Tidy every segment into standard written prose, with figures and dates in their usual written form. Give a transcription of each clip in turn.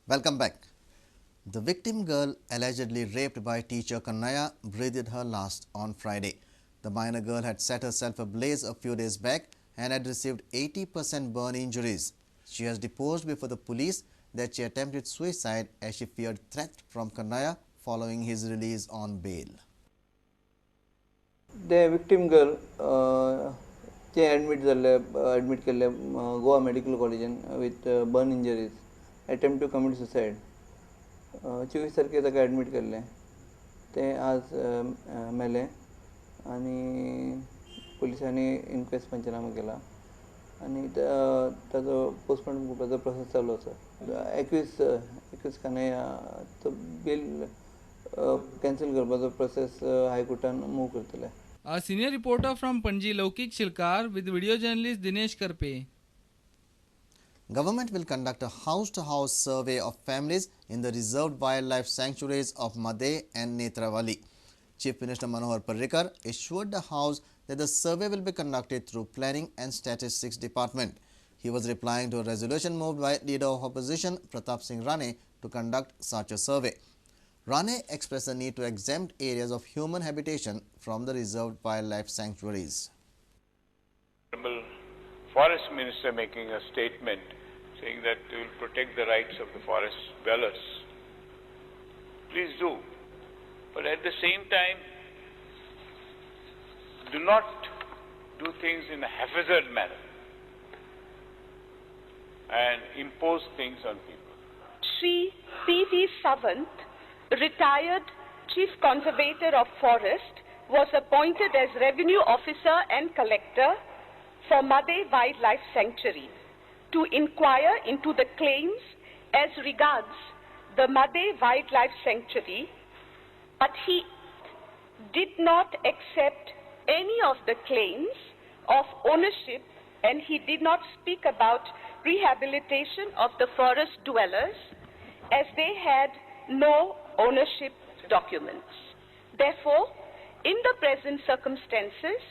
Welcome back. The victim girl allegedly raped by teacher Kannaiah breathed her last on Friday. The minor girl had set herself ablaze a few days back and had received 80% burn injuries. She has deposed before the police that she attempted suicide as she feared threat from Kannaiah following his release on bail. The victim girl admit केले Goa medical कॉलेजान with burn injuries, attempt to commit suicide. 24 तारखेक ताका admit केल्ले ते आज मेले आनी पुलिसांनी इन्क्वेस्ट पंचनामा केला आनी ताजो पोस्टमॉर्टम करपाचो प्रोसेस चालू आसा. एक्यूज कन्हैयाचो बेल कॅन्सल करपाचो प्रोसेस हायकोर्टान मूव करतले. A senior reporter from Panji, Laukik Shilkar, with video journalist Dinesh Karpe. Government will conduct a house-to-house survey of families in the reserved wildlife sanctuaries of Madhe and Netravali. Chief Minister Manohar Parrikar assured the House that the survey will be conducted through Planning and Statistics Department. He was replying to a resolution moved by Leader of Opposition Pratap Singh Rane to conduct such a survey. Rane expressed the need to exempt areas of human habitation from the reserved wildlife sanctuaries. Forest Minister making a statement saying that we will protect the rights of the forest dwellers. Please do. But at the same time, do not do things in a haphazard manner and impose things on people. Sri P.V. Savant, retired Chief Conservator of Forest, was appointed as Revenue Officer and Collector for Madhe Wildlife Sanctuary to inquire into the claims as regards the Madhe Wildlife Sanctuary, but he did not accept any of the claims of ownership, and he did not speak about rehabilitation of the forest dwellers as they had no ownership documents. Therefore, in the present circumstances,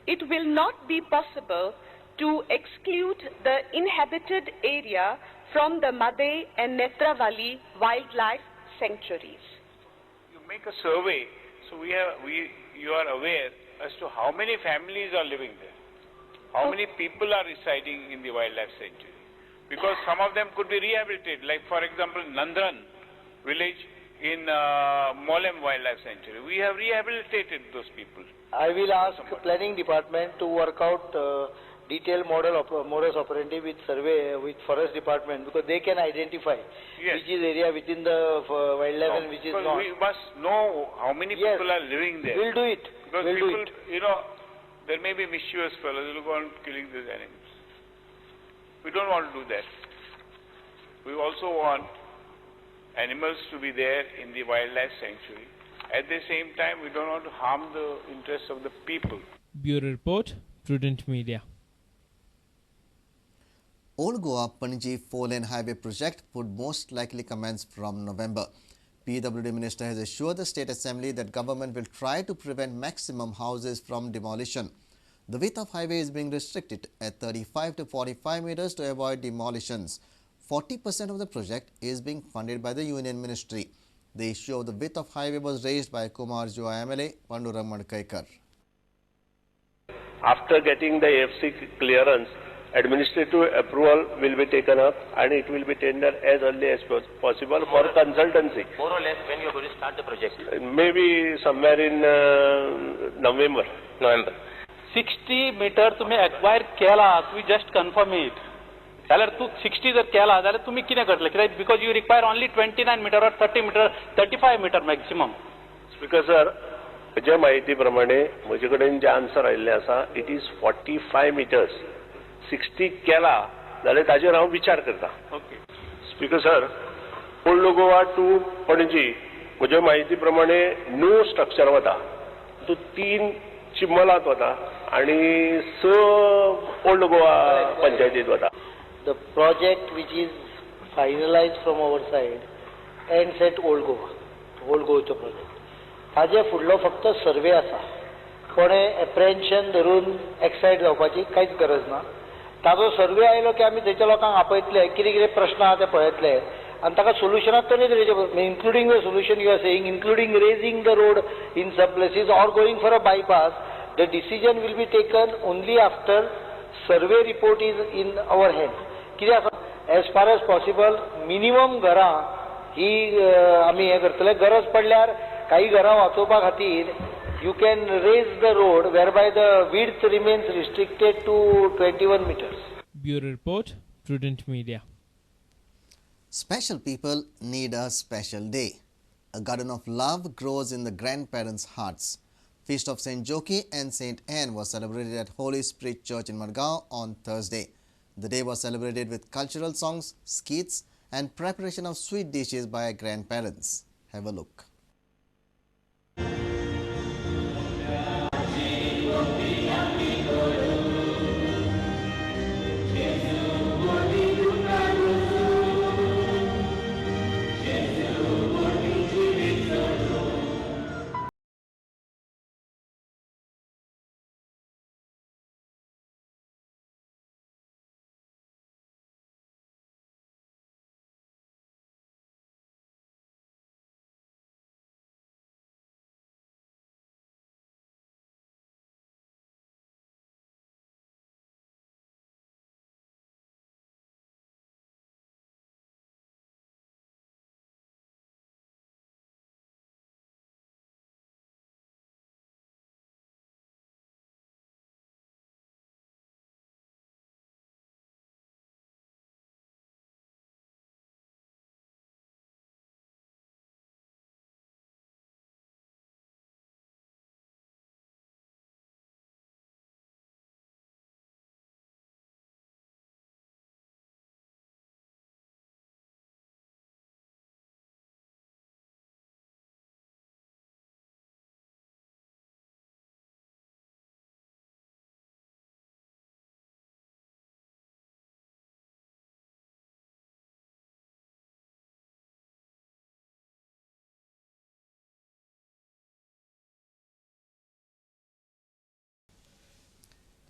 it will not be possible to exclude the inhabited area from the Madhe and Netravali wildlife sanctuaries. You make a survey, so you are aware as to how many families are living there, how many people are residing in the wildlife sanctuary, because some of them could be rehabilitated, like for example Nandran village in Molem Wildlife Sanctuary. We have rehabilitated those people. I will ask Planning Department to work out detailed modus operandi with survey with Forest Department, because they can identify which is area within the wildlife and which is not. We must know how many people are living there. We'll do it. Because people, you know, there may be mischievous fellows who will go on killing these animals. We don't want to do that. We also want animals to be there in the wildlife sanctuary. At the same time, we don't want to harm the interests of the people. Bureau Report, Prudent Media. Old Goa Panji Fourlane Highway project would most likely commence from November. PWD Minister has assured the State Assembly that government will try to prevent maximum houses from demolition. The width of highway is being restricted at 35 to 45 meters to avoid demolitions. 40% of the project is being funded by the Union Ministry. The issue of the width of highway was raised by Kumar Jua MLA Panduram Madkaikar. After getting the AFC clearance, administrative approval will be taken up and it will be tendered as early as possible for consultancy. More or less when you are going to start the project? Maybe somewhere in November. 60 meter तुम्ही acquire केला, we just confirm it. जाल्यार तू 60 जर केला जाल्यार तुम्ही कितें करतले? कित्याक because you require only 29 meter or 30 meter, 35 meter maximum. Speaker sir, म्हज्या माहिती प्रमाणे म्हजे कडेन जे आन्सर आयिल्लें आसा, it is 45 meters. 60 केला जाल्यार ताजेर हांव विचार करता. Okay. Speaker sir, old Goa to Panaji म्हज्या माहिती प्रमाणे न्यू स्ट्रक्चर वता. तो 3 चिंबलात वता आणि 6 ओल्ड गोवा पंचायतीत वता. The project which is finalized from our side ends at Old Goa project. ताजे फुडलो फक्त सर्वे आसा. कोणे एप्रेन्शन धरून एक्साइड जावपाची कांयच गरज ना. ताजो सर्वे आयलो की आमी थंयच्या लोकांक आपयतले, कितें कितें प्रश्न आहा ते पळयतले आनी ताका सोल्युशनाक तरी तरेचे including the solution you are saying including raising the road in some places or going for a bypass the decision will be taken only after survey report is in our hand कित्याक as far as possible minimum घरां ही आमी हें करतले गरज पडल्यार काही घरां वाचोवपा खातीर you can raise the road whereby the width remains restricted to 21 meters. Bureau Report, Prudent Media. Special people need a special day. A garden of love grows in the grandparents' hearts. Feast of St. Joki and St. Anne was celebrated at Holy Spirit Church in Margao on Thursday. The day was celebrated with cultural songs, skits and preparation of sweet dishes by grandparents. Have a look.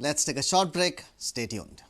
Let's take a short break. Stay tuned.